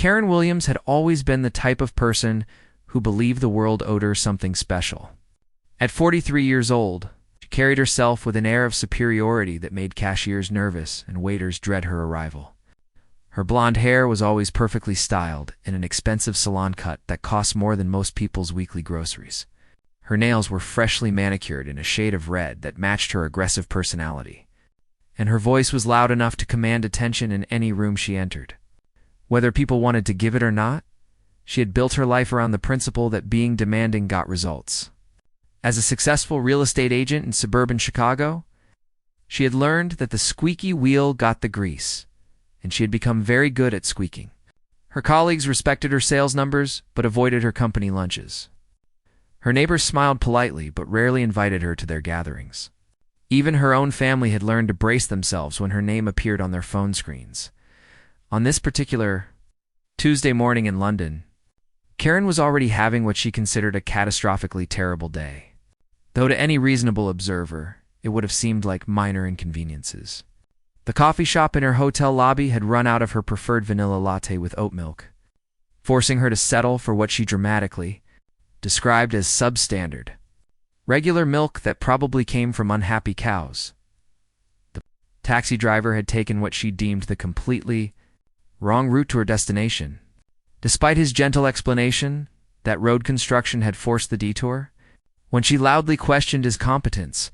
Karen Williams had always been the type of person who believed the world owed her something special. At 43 years old, she carried herself with an air of superiority that made cashiers nervous and waiters dread her arrival. Her blonde hair was always perfectly styled in an expensive salon cut that cost more than most people's weekly groceries. Her nails were freshly manicured in a shade of red that matched her aggressive personality, and her voice was loud enough to command attention in any room she entered. Whether people wanted to give it or not, she had built her life around the principle that being demanding got results. As a successful real estate agent in suburban Chicago, she had learned that the squeaky wheel got the grease, and she had become very good at squeaking. Her colleagues respected her sales numbers but avoided her company lunches. Her neighbors smiled politely but rarely invited her to their gatherings. Even her own family had learned to brace themselves when her name appeared on their phone screens. On this particular Tuesday morning in London, Karen was already having what she considered a catastrophically terrible day, though to any reasonable observer, it would have seemed like minor inconveniences. The coffee shop in her hotel lobby had run out of her preferred vanilla latte with oat milk, forcing her to settle for what she dramatically described as substandard, regular milk that probably came from unhappy cows. The taxi driver had taken what she deemed the completely wrong route to her destination. Despite his gentle explanation that road construction had forced the detour, when she loudly questioned his competence,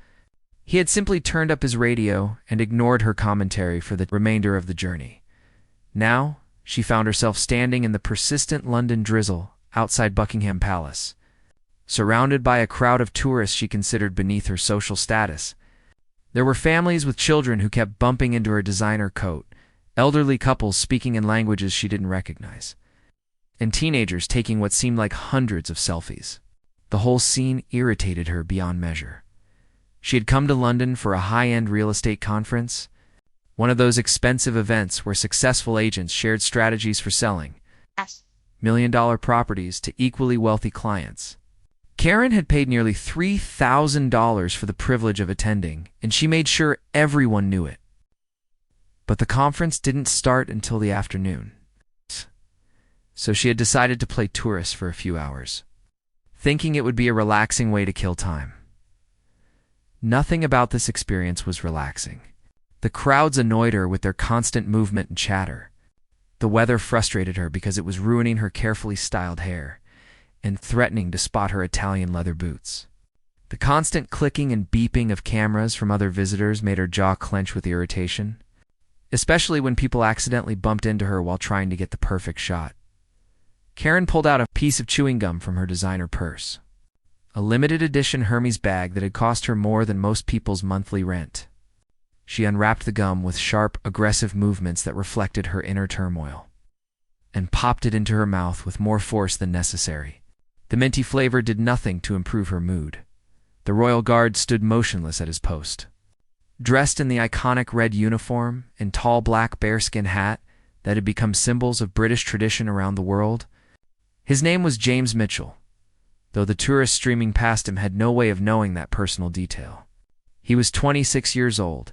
he had simply turned up his radio and ignored her commentary for the remainder of the journey. Now, she found herself standing in the persistent London drizzle outside Buckingham Palace, surrounded by a crowd of tourists she considered beneath her social status. There were families with children who kept bumping into her designer coat, elderly couples speaking in languages she didn't recognize, and teenagers taking what seemed like hundreds of selfies. The whole scene irritated her beyond measure. She had come to London for a high-end real estate conference, one of those expensive events where successful agents shared strategies for selling million-dollar properties to equally wealthy clients. Karen had paid nearly $3,000 for the privilege of attending, and she made sure everyone knew it. But the conference didn't start until the afternoon, so she had decided to play tourist for a few hours, thinking it would be a relaxing way to kill time. Nothing about this experience was relaxing. The crowds annoyed her with their constant movement and chatter. The weather frustrated her because it was ruining her carefully styled hair and threatening to spot her Italian leather boots. The constant clicking and beeping of cameras from other visitors made her jaw clench with irritation, especially when people accidentally bumped into her while trying to get the perfect shot. Karen pulled out a piece of chewing gum from her designer purse, a limited edition Hermes bag that had cost her more than most people's monthly rent. She unwrapped the gum with sharp, aggressive movements that reflected her inner turmoil, and popped it into her mouth with more force than necessary. The minty flavor did nothing to improve her mood. The royal guard stood motionless at his post, dressed in the iconic red uniform and tall black bearskin hat that had become symbols of British tradition around the world. His name was James Mitchell, though the tourists streaming past him had no way of knowing that personal detail. He was 26 years old,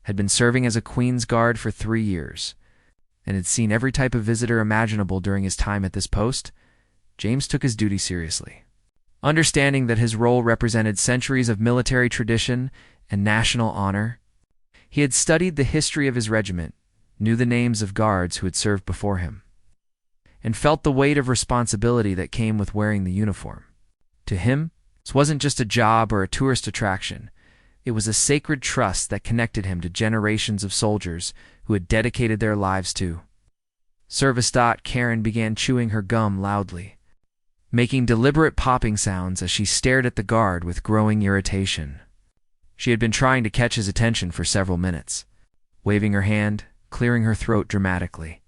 had been serving as a Queen's Guard for 3 years, and had seen every type of visitor imaginable during his time at this post. James took his duty seriously, understanding that his role represented centuries of military tradition and national honor. He had studied the history of his regiment, knew the names of guards who had served before him, and felt the weight of responsibility that came with wearing the uniform. To him, this wasn't just a job or a tourist attraction. It was a sacred trust that connected him to generations of soldiers who had dedicated their lives to service. Karen began chewing her gum loudly, making deliberate popping sounds as she stared at the guard with growing irritation. She had been trying to catch his attention for several minutes, waving her hand, clearing her throat dramatically,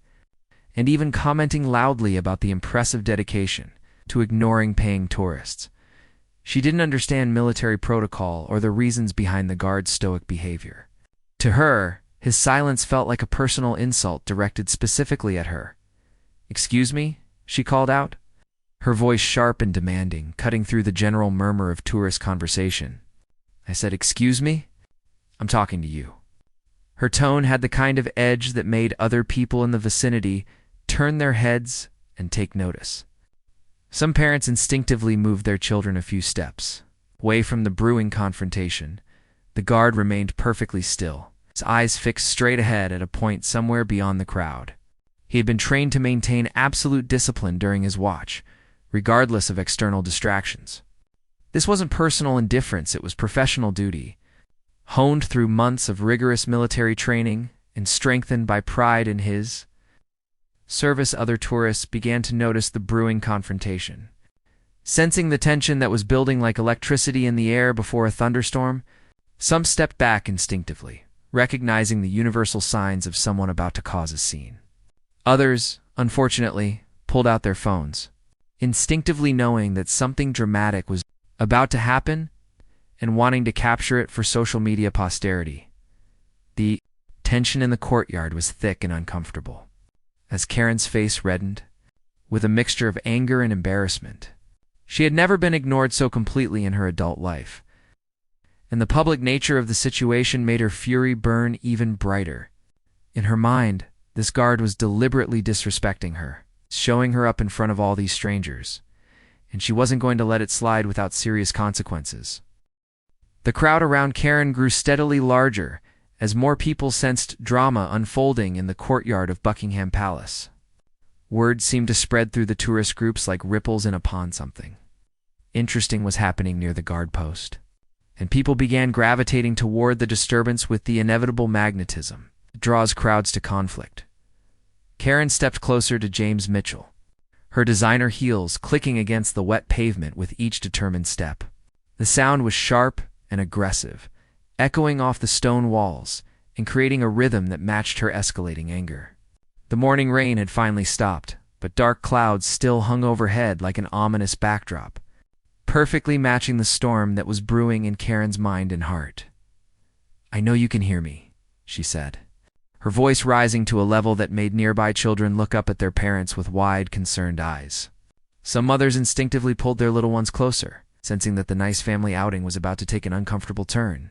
and even commenting loudly about the impressive dedication to ignoring paying tourists. She didn't understand military protocol or the reasons behind the guard's stoic behavior. To her, his silence felt like a personal insult directed specifically at her. "Excuse me?" she called out, her voice sharp and demanding, cutting through the general murmur of tourist conversation. "I said, excuse me? I'm talking to you." Her tone had the kind of edge that made other people in the vicinity turn their heads and take notice. Some parents instinctively moved their children a few steps. Away from the brewing confrontation, the guard remained perfectly still, his eyes fixed straight ahead at a point somewhere beyond the crowd. He had been trained to maintain absolute discipline during his watch, regardless of external distractions. This wasn't personal indifference, it was professional duty, honed through months of rigorous military training and strengthened by pride in his service. Other tourists began to notice the brewing confrontation. Sensing the tension that was building like electricity in the air before a thunderstorm, some stepped back instinctively, recognizing the universal signs of someone about to cause a scene. Others, unfortunately, pulled out their phones, instinctively knowing that something dramatic was about to happen and wanting to capture it for social media posterity. The tension in the courtyard was thick and uncomfortable. As Karen's face reddened, with a mixture of anger and embarrassment, she had never been ignored so completely in her adult life, and the public nature of the situation made her fury burn even brighter. In her mind, this guard was deliberately disrespecting her, showing her up in front of all these strangers, and she wasn't going to let it slide without serious consequences. The crowd around Karen grew steadily larger as more people sensed drama unfolding in the courtyard of Buckingham Palace. Word seemed to spread through the tourist groups like ripples in a pond. Something interesting was happening near the guard post, and people began gravitating toward the disturbance with the inevitable magnetism that draws crowds to conflict. Karen stepped closer to James Mitchell, her designer heels clicking against the wet pavement with each determined step. The sound was sharp and aggressive, echoing off the stone walls and creating a rhythm that matched her escalating anger. The morning rain had finally stopped, but dark clouds still hung overhead like an ominous backdrop, perfectly matching the storm that was brewing in Karen's mind and heart. "I know you can hear me," she said, her voice rising to a level that made nearby children look up at their parents with wide, concerned eyes. Some mothers instinctively pulled their little ones closer, sensing that the nice family outing was about to take an uncomfortable turn.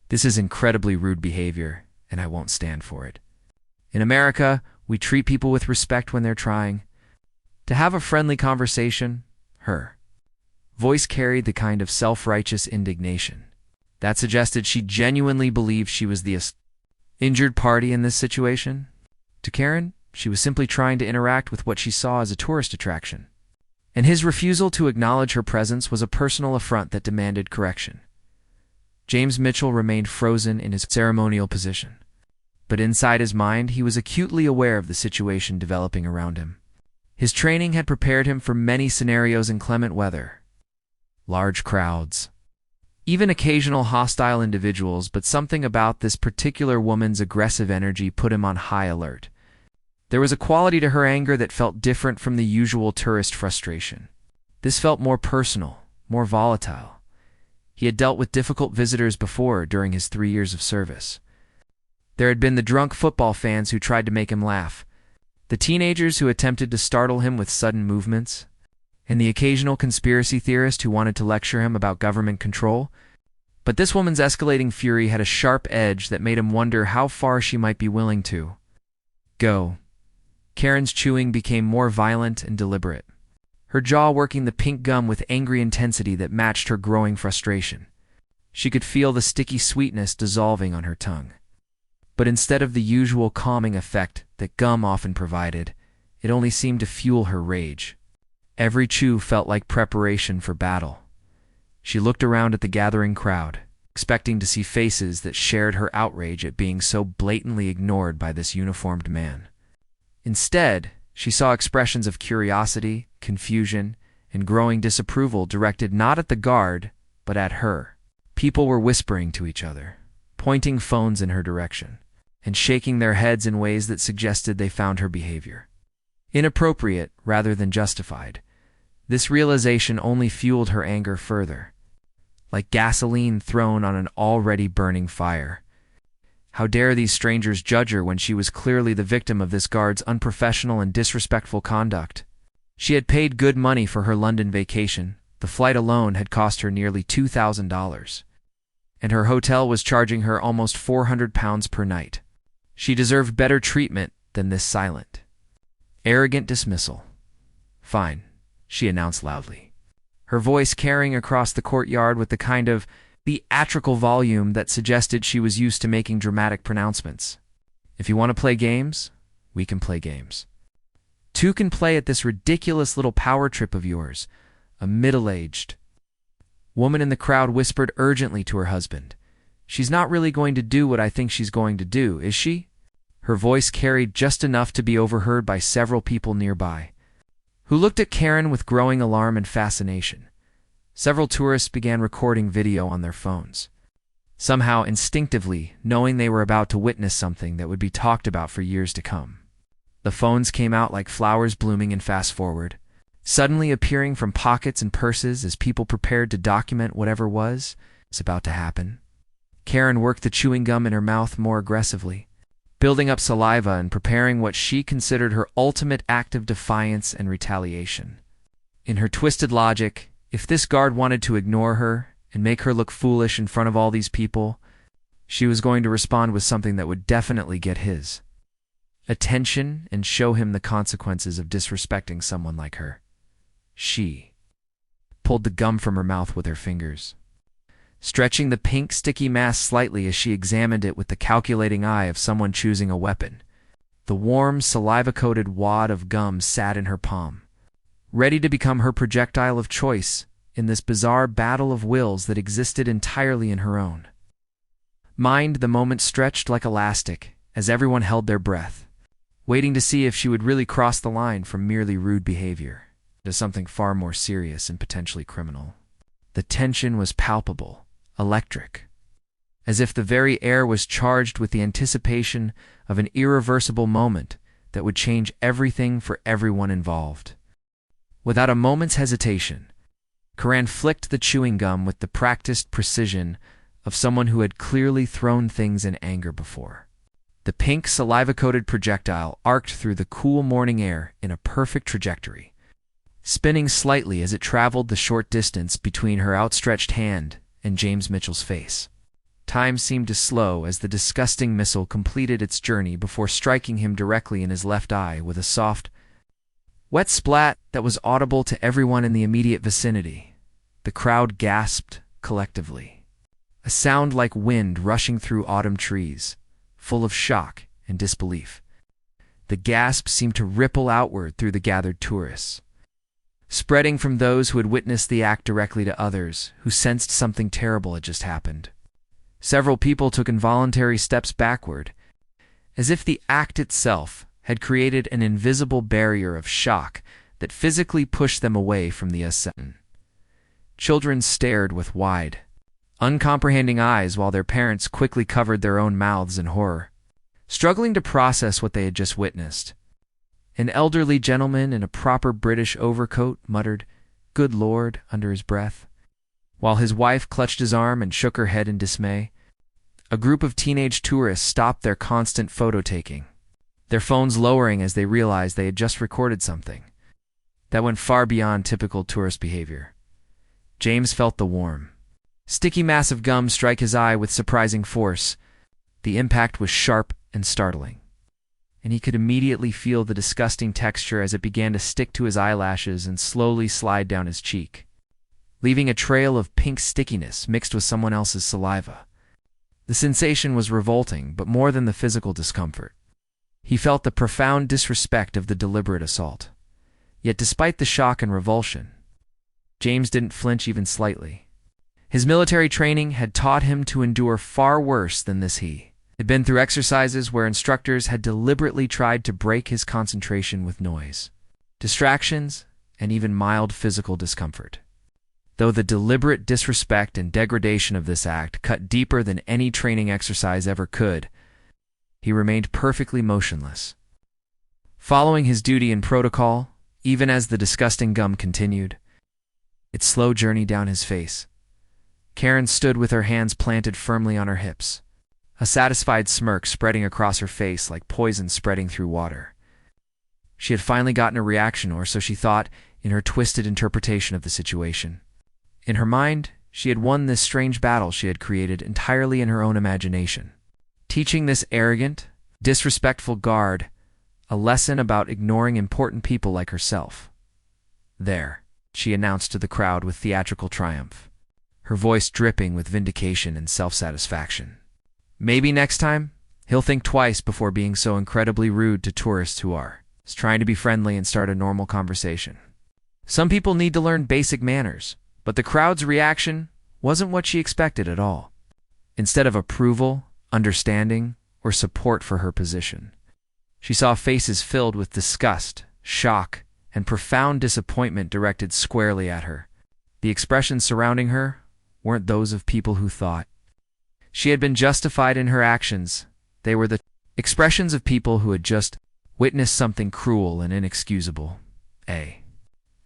"This is incredibly rude behavior, and I won't stand for it. In America, we treat people with respect when they're trying to have a friendly conversation." Her voice carried the kind of self-righteous indignation that suggested she genuinely believed she was the injured party in this situation. To Karen, she was simply trying to interact with what she saw as a tourist attraction, and his refusal to acknowledge her presence was a personal affront that demanded correction. James Mitchell remained frozen in his ceremonial position, but inside his mind he was acutely aware of the situation developing around him. His training had prepared him for many scenarios in clement weather, large crowds, even occasional hostile individuals, but something about this particular woman's aggressive energy put him on high alert. There was a quality to her anger that felt different from the usual tourist frustration. This felt more personal, more volatile. He had dealt with difficult visitors before during his 3 years of service. There had been the drunk football fans who tried to make him laugh, the teenagers who attempted to startle him with sudden movements, and the occasional conspiracy theorist who wanted to lecture him about government control. But this woman's escalating fury had a sharp edge that made him wonder how far she might be willing to go. Karen's chewing became more violent and deliberate, her jaw working the pink gum with angry intensity that matched her growing frustration. She could feel the sticky sweetness dissolving on her tongue. But instead of the usual calming effect that gum often provided, it only seemed to fuel her rage. Every chew felt like preparation for battle. She looked around at the gathering crowd, expecting to see faces that shared her outrage at being so blatantly ignored by this uniformed man. Instead, she saw expressions of curiosity, confusion, and growing disapproval directed not at the guard, but at her. People were whispering to each other, pointing phones in her direction, and shaking their heads in ways that suggested they found her behavior inappropriate rather than justified. This realization only fueled her anger further, like gasoline thrown on an already burning fire. How dare these strangers judge her when she was clearly the victim of this guard's unprofessional and disrespectful conduct? She had paid good money for her London vacation. The flight alone had cost her nearly $2,000, and her hotel was charging her almost £400 per night. She deserved better treatment than this silent, Arrogant dismissal. Fine, she announced loudly, her voice carrying across the courtyard with the kind of theatrical volume that suggested she was used to making dramatic pronouncements. If you want to play games, we can play games. Two can play at this ridiculous little power trip of yours. A middle-aged woman in the crowd whispered urgently to her husband. She's not really going to do what I think she's going to do, is she? Her voice carried just enough to be overheard by several people nearby, who looked at Karen with growing alarm and fascination. Several tourists began recording video on their phones, somehow instinctively knowing they were about to witness something that would be talked about for years to come. The phones came out like flowers blooming in fast forward, suddenly appearing from pockets and purses as people prepared to document whatever was about to happen. Karen worked the chewing gum in her mouth more aggressively, building up saliva and preparing what she considered her ultimate act of defiance and retaliation. In her twisted logic, if this guard wanted to ignore her and make her look foolish in front of all these people, she was going to respond with something that would definitely get his attention and show him the consequences of disrespecting someone like her. She pulled the gum from her mouth with her fingers, stretching the pink sticky mass slightly as she examined it with the calculating eye of someone choosing a weapon. The warm, saliva-coated wad of gum sat in her palm, ready to become her projectile of choice in this bizarre battle of wills that existed entirely in her own mind. The moment stretched like elastic as everyone held their breath, waiting to see if she would really cross the line from merely rude behavior to something far more serious and potentially criminal. The tension was palpable, electric, as if the very air was charged with the anticipation of an irreversible moment that would change everything for everyone involved. Without a moment's hesitation, Karen flicked the chewing gum with the practiced precision of someone who had clearly thrown things in anger before. The pink, saliva-coated projectile arced through the cool morning air in a perfect trajectory, spinning slightly as it traveled the short distance between her outstretched hand and James Mitchell's face. Time seemed to slow as the disgusting missile completed its journey before striking him directly in his left eye with a soft, wet splat that was audible to everyone in the immediate vicinity. The crowd gasped collectively, a sound like wind rushing through autumn trees, full of shock and disbelief. The gasp seemed to ripple outward through the gathered tourists, spreading from those who had witnessed the act directly to others who sensed something terrible had just happened. Several people took involuntary steps backward, as if the act itself had created an invisible barrier of shock that physically pushed them away from the assassin. Children stared with wide, uncomprehending eyes while their parents quickly covered their own mouths in horror, struggling to process what they had just witnessed. An elderly gentleman in a proper British overcoat muttered, "Good Lord," under his breath, while his wife clutched his arm and shook her head in dismay. A group of teenage tourists stopped their constant photo-taking, their phones lowering as they realized they had just recorded something that went far beyond typical tourist behavior. James felt the warm, sticky mass of gum strike his eye with surprising force. The impact was sharp and startling, and he could immediately feel the disgusting texture as it began to stick to his eyelashes and slowly slide down his cheek, leaving a trail of pink stickiness mixed with someone else's saliva. The sensation was revolting, but more than the physical discomfort. He felt the profound disrespect of the deliberate assault. Yet despite the shock and revulsion, James didn't flinch even slightly. His military training had taught him to endure far worse than this. He had been through exercises where instructors had deliberately tried to break his concentration with noise, distractions, and even mild physical discomfort. Though the deliberate disrespect and degradation of this act cut deeper than any training exercise ever could, he remained perfectly motionless, following his duty and protocol, even as the disgusting gum continued its slow journey down his face. Karen stood with her hands planted firmly on her hips, a satisfied smirk spreading across her face like poison spreading through water. She had finally gotten a reaction, or so she thought in her twisted interpretation of the situation. In her mind, she had won this strange battle she had created entirely in her own imagination, teaching this arrogant, disrespectful guard a lesson about ignoring important people like herself. "There," she announced to the crowd with theatrical triumph, her voice dripping with vindication and self-satisfaction. "Maybe next time, he'll think twice before being so incredibly rude to tourists who are trying to be friendly and start a normal conversation." Some people need to learn basic manners, but the crowd's reaction wasn't what she expected at all. Instead of approval, understanding, or support for her position, she saw faces filled with disgust, shock, and profound disappointment directed squarely at her. The expressions surrounding her weren't those of people who thought she had been justified in her actions. They were the expressions of people who had just witnessed something cruel and inexcusable. A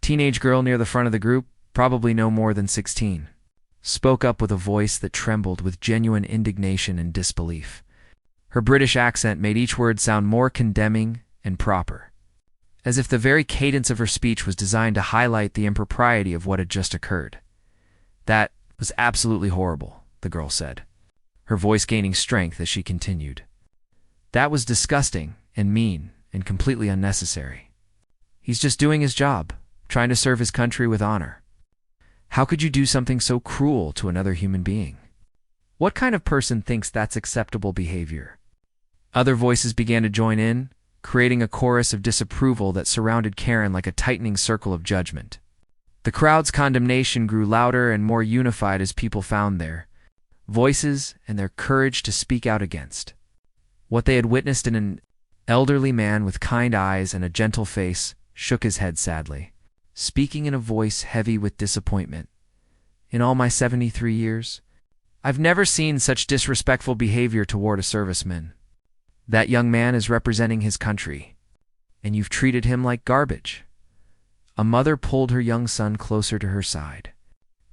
teenage girl near the front of the group, probably no more than 16, spoke up with a voice that trembled with genuine indignation and disbelief. Her British accent made each word sound more condemning and proper, as if the very cadence of her speech was designed to highlight the impropriety of what had just occurred. "That was absolutely horrible," the girl said, her voice gaining strength as she continued. "That was disgusting and mean and completely unnecessary. He's just doing his job, trying to serve his country with honor. How could you do something so cruel to another human being? What kind of person thinks that's acceptable behavior?" Other voices began to join in, creating a chorus of disapproval that surrounded Karen like a tightening circle of judgment. The crowd's condemnation grew louder and more unified as people found their voices and their courage to speak out against what they had witnessed. In an elderly man with kind eyes and a gentle face shook his head sadly, speaking in a voice heavy with disappointment. "In all my 73 years, I've never seen such disrespectful behavior toward a serviceman. That young man is representing his country, and you've treated him like garbage." A mother pulled her young son closer to her side,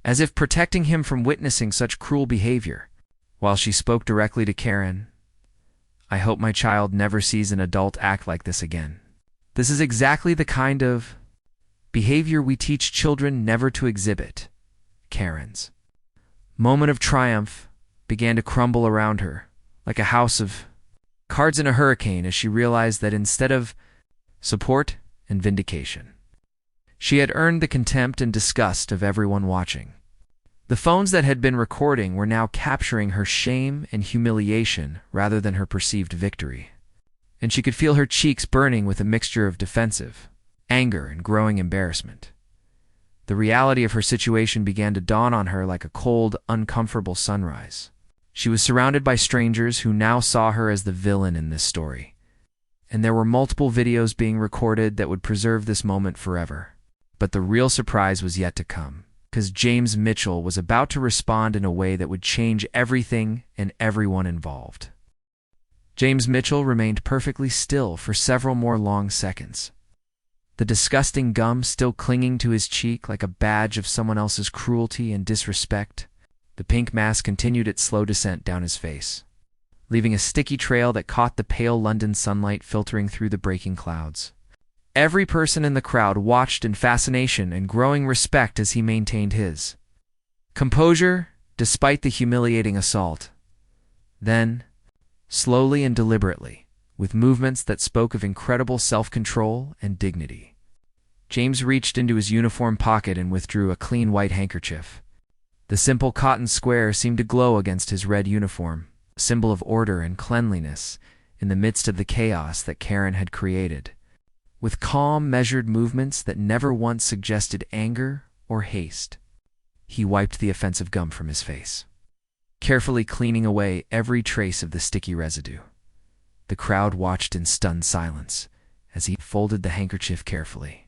as if protecting him from witnessing such cruel behavior, while she spoke directly to Karen. "I hope my child never sees an adult act like this again. This is exactly the kind of behavior we teach children never to exhibit." Karen's moment of triumph began to crumble around her, like a house of cards in a hurricane, as she realized that instead of support and vindication, she had earned the contempt and disgust of everyone watching. The phones that had been recording were now capturing her shame and humiliation rather than her perceived victory, and she could feel her cheeks burning with a mixture of defensive anger and growing embarrassment. The reality of her situation began to dawn on her like a cold, uncomfortable sunrise. She was surrounded by strangers who now saw her as the villain in this story, and there were multiple videos being recorded that would preserve this moment forever. But the real surprise was yet to come, because James Mitchell was about to respond in a way that would change everything and everyone involved. James Mitchell remained perfectly still for several more long seconds, the disgusting gum still clinging to his cheek like a badge of someone else's cruelty and disrespect. The pink mask continued its slow descent down his face, leaving a sticky trail that caught the pale London sunlight filtering through the breaking clouds. Every person in the crowd watched in fascination and growing respect as he maintained his composure despite the humiliating assault. Then, slowly and deliberately, with movements that spoke of incredible self-control and dignity, James reached into his uniform pocket and withdrew a clean white handkerchief. The simple cotton square seemed to glow against his red uniform, a symbol of order and cleanliness in the midst of the chaos that Karen had created. With calm, measured movements that never once suggested anger or haste, he wiped the offensive gum from his face, carefully cleaning away every trace of the sticky residue. The crowd watched in stunned silence as he folded the handkerchief carefully,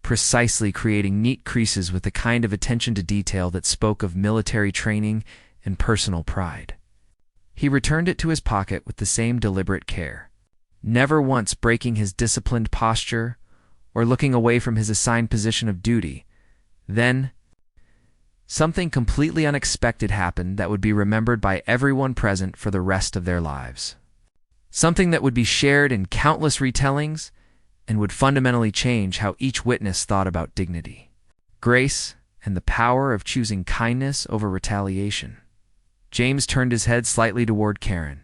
precisely creating neat creases with the kind of attention to detail that spoke of military training and personal pride. He returned it to his pocket with the same deliberate care, never once breaking his disciplined posture or looking away from his assigned position of duty. Then, something completely unexpected happened that would be remembered by everyone present for the rest of their lives. Something that would be shared in countless retellings and would fundamentally change how each witness thought about dignity, grace, and the power of choosing kindness over retaliation. James turned his head slightly toward Karen.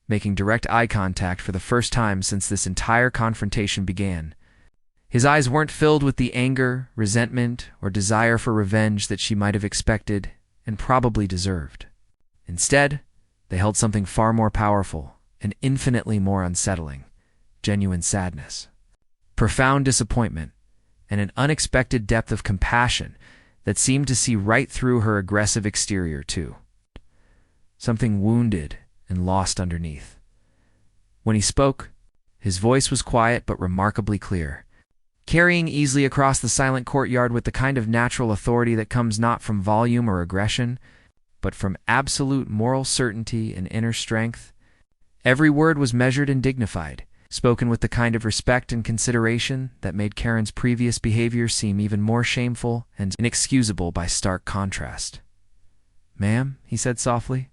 making direct eye contact for the first time since this entire confrontation began. His eyes weren't filled with the anger, resentment, or desire for revenge that she might have expected and probably deserved. Instead, they held something far more powerful and infinitely more unsettling: genuine sadness, profound disappointment, and an unexpected depth of compassion that seemed to see right through her aggressive exterior, too. Something wounded and lost underneath. When he spoke, his voice was quiet but remarkably clear, carrying easily across the silent courtyard with the kind of natural authority that comes not from volume or aggression, but from absolute moral certainty and inner strength. Every word was measured and dignified, spoken with the kind of respect and consideration that made Karen's previous behavior seem even more shameful and inexcusable by stark contrast. "Ma'am," he said softly,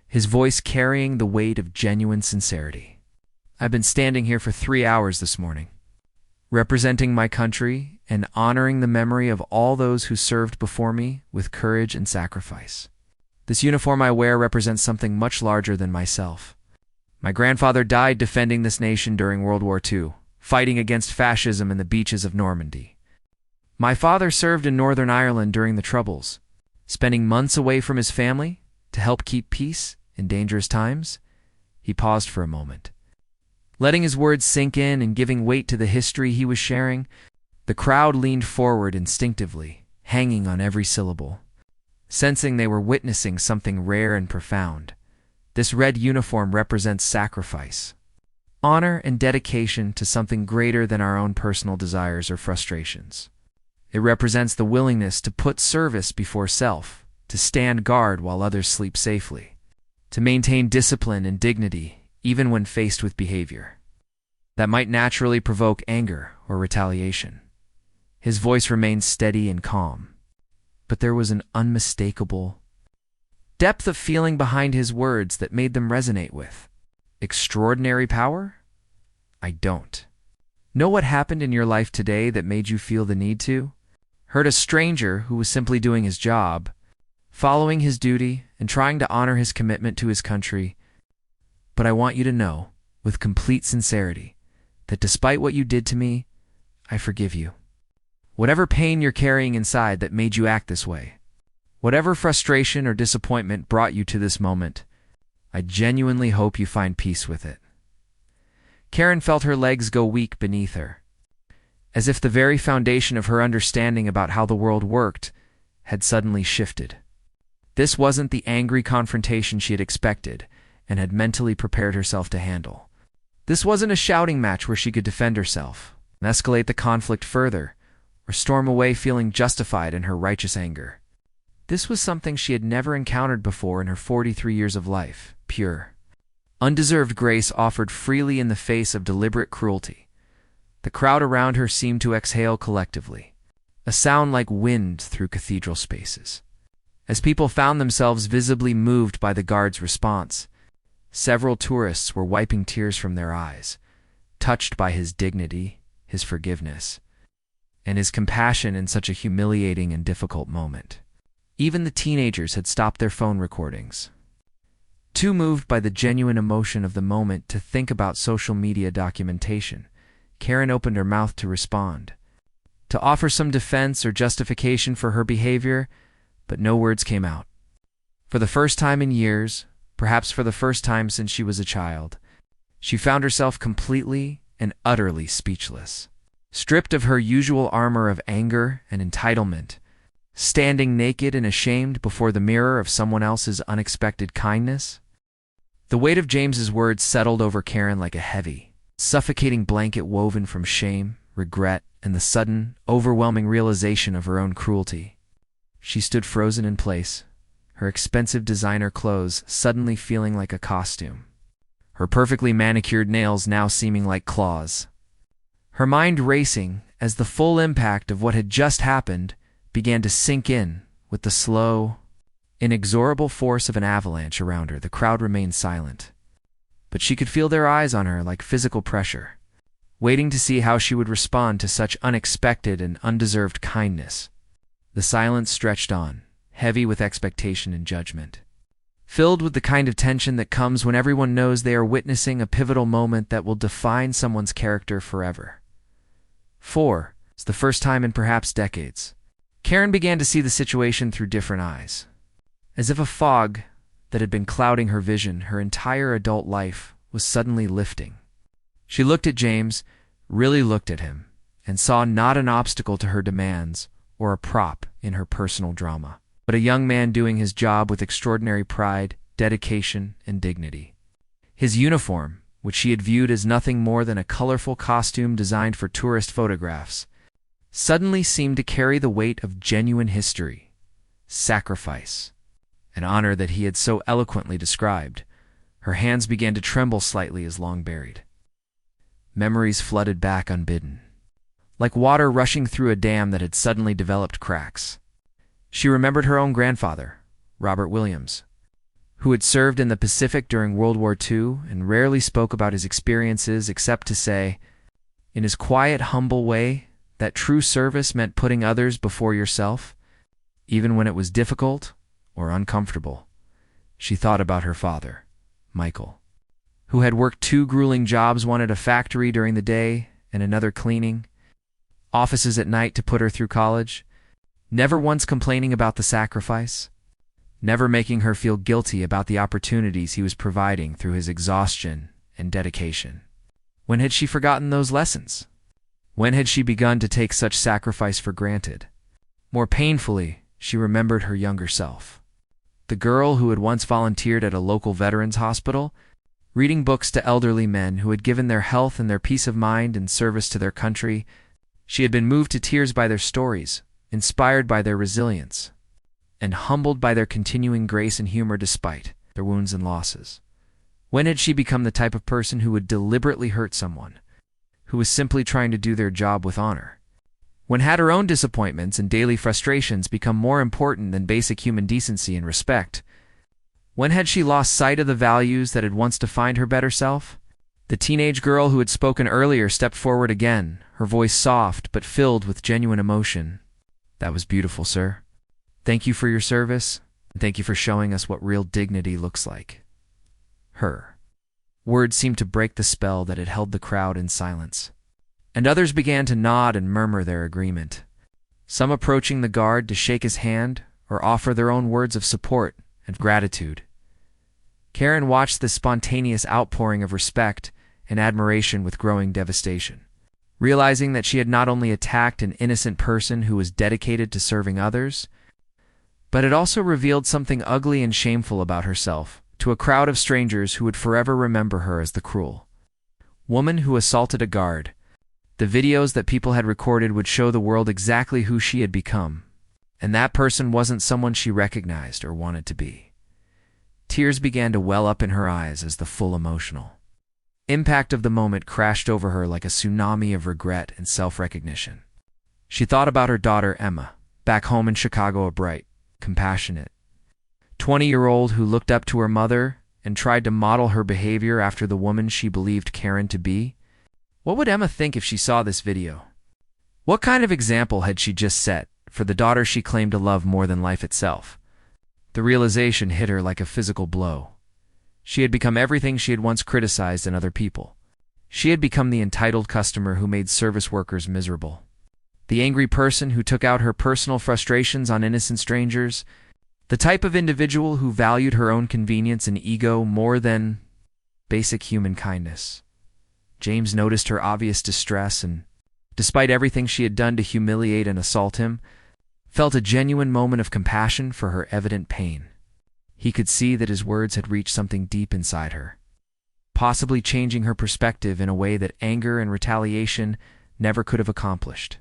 his voice carrying the weight of genuine sincerity. "I've been standing here for 3 hours this morning, representing my country and honoring the memory of all those who served before me with courage and sacrifice. This uniform I wear represents something much larger than myself. My grandfather died defending this nation during World War II, fighting against fascism in the beaches of Normandy. My father served in Northern Ireland during the Troubles, spending months away from his family to help keep peace in dangerous times." He paused for a moment, letting his words sink in and giving weight to the history he was sharing. The crowd leaned forward instinctively, hanging on every syllable, sensing they were witnessing something rare and profound. This red uniform represents sacrifice, honor, and dedication to something greater than our own personal desires or frustrations. It represents the willingness to put service before self, to stand guard while others sleep safely, to maintain discipline and dignity even when faced with behavior that might naturally provoke anger or retaliation. His voice remained steady and calm, but there was an unmistakable depth of feeling behind his words that made them resonate with. Extraordinary power? I don't know what happened in your life today that made you feel the need to hurt a stranger who was simply doing his job, following his duty, and trying to honor his commitment to his country. But I want you to know, with complete sincerity, that despite what you did to me, I forgive you. Whatever pain you're carrying inside that made you act this way, whatever frustration or disappointment brought you to this moment, I genuinely hope you find peace with it." Karen felt her legs go weak beneath her, as if the very foundation of her understanding about how the world worked had suddenly shifted. This wasn't the angry confrontation she had expected and had mentally prepared herself to handle. This wasn't a shouting match where she could defend herself and escalate the conflict further, or storm away feeling justified in her righteous anger. This was something she had never encountered before in her 43 years of life: pure, undeserved grace offered freely in the face of deliberate cruelty. The crowd around her seemed to exhale collectively, a sound like wind through cathedral spaces. As people found themselves visibly moved by the guard's response, several tourists were wiping tears from their eyes, touched by his dignity, his forgiveness, and his compassion in such a humiliating and difficult moment. Even the teenagers had stopped their phone recordings, too moved by the genuine emotion of the moment to think about social media documentation. Karen opened her mouth to respond, to offer some defense or justification for her behavior, but no words came out. For the first time in years, perhaps for the first time since she was a child, she found herself completely and utterly speechless, stripped of her usual armor of anger and entitlement, standing naked and ashamed before the mirror of someone else's unexpected kindness. The weight of James's words settled over Karen like a heavy, suffocating blanket woven from shame, regret, and the sudden, overwhelming realization of her own cruelty. She stood frozen in place, her expensive designer clothes suddenly feeling like a costume, her perfectly manicured nails now seeming like claws. Her mind racing as the full impact of what had just happened began to sink in with the slow, inexorable force of an avalanche around her. The crowd remained silent, but she could feel their eyes on her like physical pressure, waiting to see how she would respond to such unexpected and undeserved kindness. The silence stretched on, heavy with expectation and judgment. filled with the kind of tension that comes when everyone knows they are witnessing a pivotal moment that will define someone's character forever. 4. It's the first time in perhaps decades. Karen began to see the situation through different eyes. As if a fog that had been clouding her vision her entire adult life was suddenly lifting. She looked at James, really looked at him, and saw not an obstacle to her demands or a prop in her personal drama, but a young man doing his job with extraordinary pride, dedication, and dignity. His uniform, which she had viewed as nothing more than a colorful costume designed for tourist photographs, suddenly seemed to carry the weight of genuine history, sacrifice, an honor that he had so eloquently described. Her hands began to tremble slightly as long buried. Memories flooded back unbidden, like water rushing through a dam that had suddenly developed cracks. She remembered her own grandfather, Robert Williams, who had served in the Pacific during World War II and rarely spoke about his experiences except to say, in his quiet, humble way, that true service meant putting others before yourself, even when it was difficult or uncomfortable. She thought about her father, Michael, who had worked 2 grueling jobs, one at a factory during the day and another cleaning offices at night to put her through college, never once complaining about the sacrifice, never making her feel guilty about the opportunities he was providing through his exhaustion and dedication. When had she forgotten those lessons? When had she begun to take such sacrifice for granted? More painfully, she remembered her younger self. The girl who had once volunteered at a local veterans hospital, reading books to elderly men who had given their health and their peace of mind in service to their country. She had been moved to tears by their stories, inspired by their resilience, and humbled by their continuing grace and humor despite their wounds and losses. When had she become the type of person who would deliberately hurt someone, who was simply trying to do their job with honor? When had her own disappointments and daily frustrations become more important than basic human decency and respect? When had she lost sight of the values that had once defined her better self? The teenage girl who had spoken earlier stepped forward again, her voice soft but filled with genuine emotion. "That was beautiful, sir. Thank you for your service, and thank you for showing us what real dignity looks like." Her words seemed to break the spell that had held the crowd in silence, and others began to nod and murmur their agreement, some approaching the guard to shake his hand or offer their own words of support and gratitude. Karen watched this spontaneous outpouring of respect and admiration with growing devastation, realizing that she had not only attacked an innocent person who was dedicated to serving others, but had also revealed something ugly and shameful about herself to a crowd of strangers who would forever remember her as the cruel woman who assaulted a guard. The videos that people had recorded would show the world exactly who she had become, and that person wasn't someone she recognized or wanted to be. Tears began to well up in her eyes as the full emotional impact of the moment crashed over her like a tsunami of regret and self-recognition. She thought about her daughter, Emma, back home in Chicago, a bright, compassionate 20-year-old who looked up to her mother and tried to model her behavior after the woman she believed Karen to be. What would Emma think if she saw this video? What kind of example had she just set for the daughter she claimed to love more than life itself? The realization hit her like a physical blow. She had become everything she had once criticized in other people. She had become the entitled customer who made service workers miserable, the angry person who took out her personal frustrations on innocent strangers, the type of individual who valued her own convenience and ego more than basic human kindness. James noticed her obvious distress and, despite everything she had done to humiliate and assault him, felt a genuine moment of compassion for her evident pain. He could see that his words had reached something deep inside her, possibly changing her perspective in a way that anger and retaliation never could have accomplished.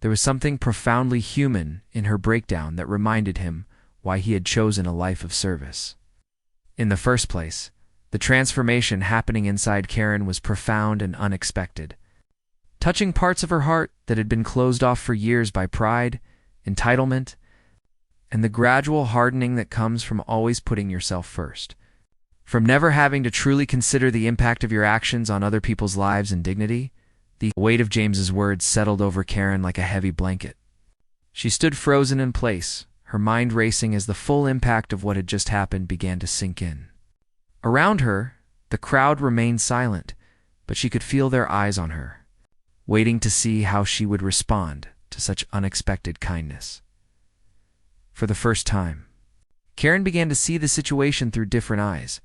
There was something profoundly human in her breakdown that reminded him why he had chosen a life of service. In the first place, the transformation happening inside Karen was profound and unexpected, touching parts of her heart that had been closed off for years by pride, entitlement, and the gradual hardening that comes from always putting yourself first. From never having to truly consider the impact of your actions on other people's lives and dignity, the weight of James's words settled over Karen like a heavy blanket. She stood frozen in place, her mind racing as the full impact of what had just happened began to sink in. Around her, the crowd remained silent, but she could feel their eyes on her, waiting to see how she would respond to such unexpected kindness. For the first time, Karen began to see the situation through different eyes.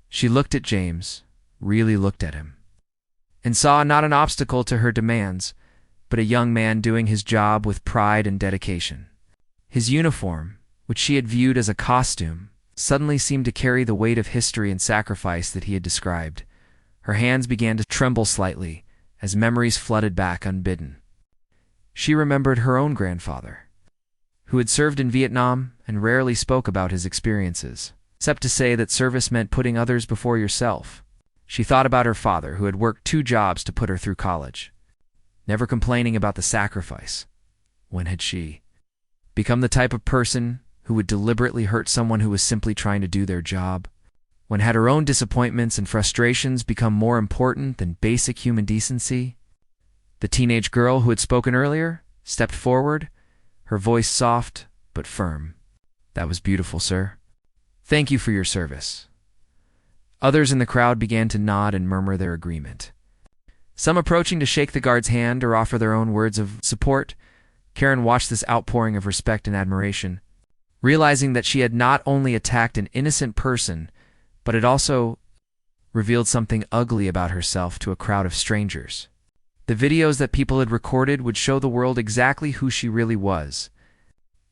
She looked at James, really looked at him, and saw not an obstacle to her demands, but a young man doing his job with pride and dedication. His uniform, which she had viewed as a costume, suddenly seemed to carry the weight of history and sacrifice that he had described. Her hands began to tremble slightly as memories flooded back unbidden. She remembered her own grandfather, who had served in Vietnam and rarely spoke about his experiences, except to say that service meant putting others before yourself. She thought about her father, who had worked 2 jobs to put her through college, never complaining about the sacrifice. When had she become the type of person who would deliberately hurt someone who was simply trying to do their job? When had her own disappointments and frustrations become more important than basic human decency? The teenage girl who had spoken earlier stepped forward, her voice soft but firm. "That was beautiful, sir. Thank you for your service." Others in the crowd began to nod and murmur their agreement, some approaching to shake the guard's hand or offer their own words of support. Karen watched this outpouring of respect and admiration, realizing that she had not only attacked an innocent person, but it also revealed something ugly about herself to a crowd of strangers. The videos that people had recorded would show the world exactly who she really was,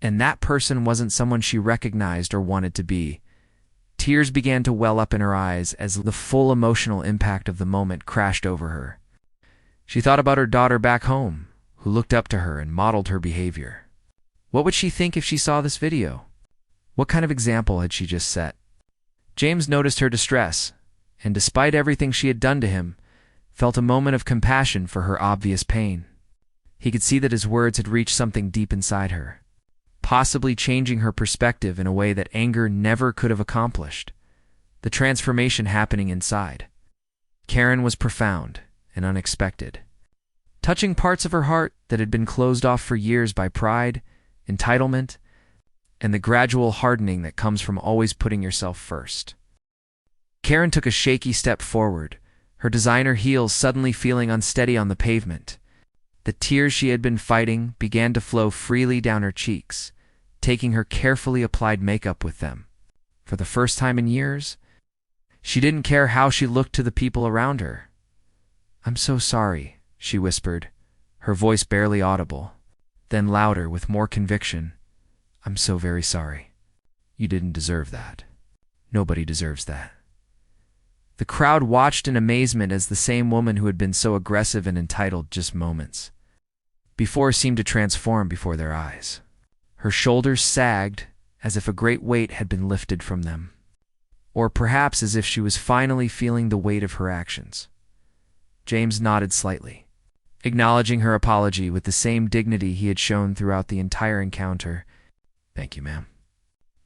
and that person wasn't someone she recognized or wanted to be. Tears began to well up in her eyes as the full emotional impact of the moment crashed over her. She thought about her daughter back home, who looked up to her and modeled her behavior. What would she think if she saw this video? What kind of example had she just set? James noticed her distress, and despite everything she had done to him, felt a moment of compassion for her obvious pain. He could see that his words had reached something deep inside her, possibly changing her perspective in a way that anger never could have accomplished. The transformation happening inside Karen was profound and unexpected, touching parts of her heart that had been closed off for years by pride, entitlement, and the gradual hardening that comes from always putting yourself first. Karen took a shaky step forward, her designer heels suddenly feeling unsteady on the pavement. The tears she had been fighting began to flow freely down her cheeks, taking her carefully applied makeup with them. For the first time in years, she didn't care how she looked to the people around her. "I'm so sorry," she whispered, her voice barely audible. Then louder, with more conviction, "I'm so very sorry. You didn't deserve that. Nobody deserves that." The crowd watched in amazement as the same woman who had been so aggressive and entitled just moments before seemed to transform before their eyes. Her shoulders sagged as if a great weight had been lifted from them, or perhaps as if she was finally feeling the weight of her actions. James nodded slightly, acknowledging her apology with the same dignity he had shown throughout the entire encounter. "Thank you, ma'am.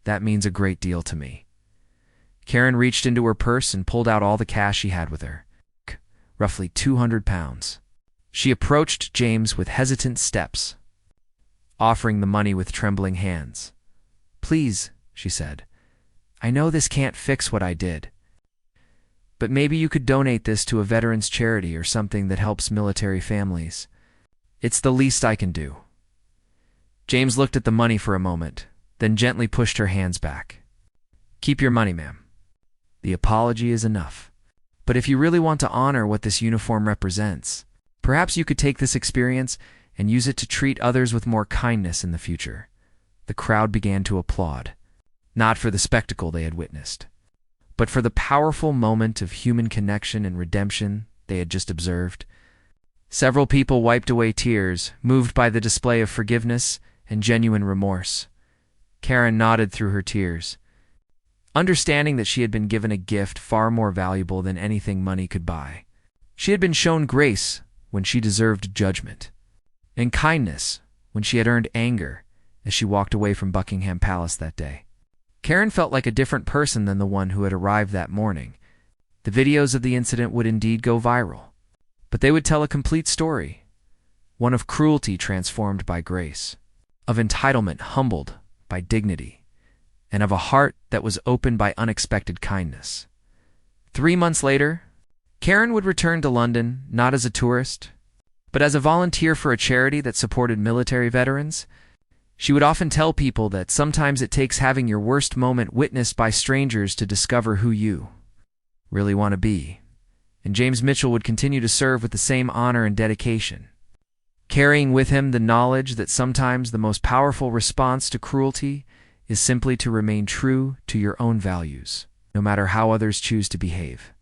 That means a great deal to me." Karen reached into her purse and pulled out all the cash she had with her, roughly 200 pounds. She approached James with hesitant steps, offering the money with trembling hands. "Please," she said, "I know this can't fix what I did, but maybe you could donate this to a veterans charity or something that helps military families. It's the least I can do." James looked at the money for a moment, then gently pushed her hands back. "Keep your money, ma'am. The apology is enough. But if you really want to honor what this uniform represents, perhaps you could take this experience and use it to treat others with more kindness in the future." The crowd began to applaud, not for the spectacle they had witnessed, but for the powerful moment of human connection and redemption they had just observed. Several people wiped away tears, moved by the display of forgiveness and genuine remorse. Karen nodded through her tears, understanding that she had been given a gift far more valuable than anything money could buy. She had been shown grace when she deserved judgment, and kindness when she had earned anger as she walked away from Buckingham Palace that day. Karen felt like a different person than the one who had arrived that morning. The videos of the incident would indeed go viral, but they would tell a complete story, one of cruelty transformed by grace, of entitlement humbled by dignity, and of a heart that was opened by unexpected kindness. 3 months later, Karen would return to London not as a tourist, but as a volunteer for a charity that supported military veterans. She would often tell people that sometimes it takes having your worst moment witnessed by strangers to discover who you really want to be. And James Mitchell would continue to serve with the same honor and dedication, carrying with him the knowledge that sometimes the most powerful response to cruelty is simply to remain true to your own values, no matter how others choose to behave.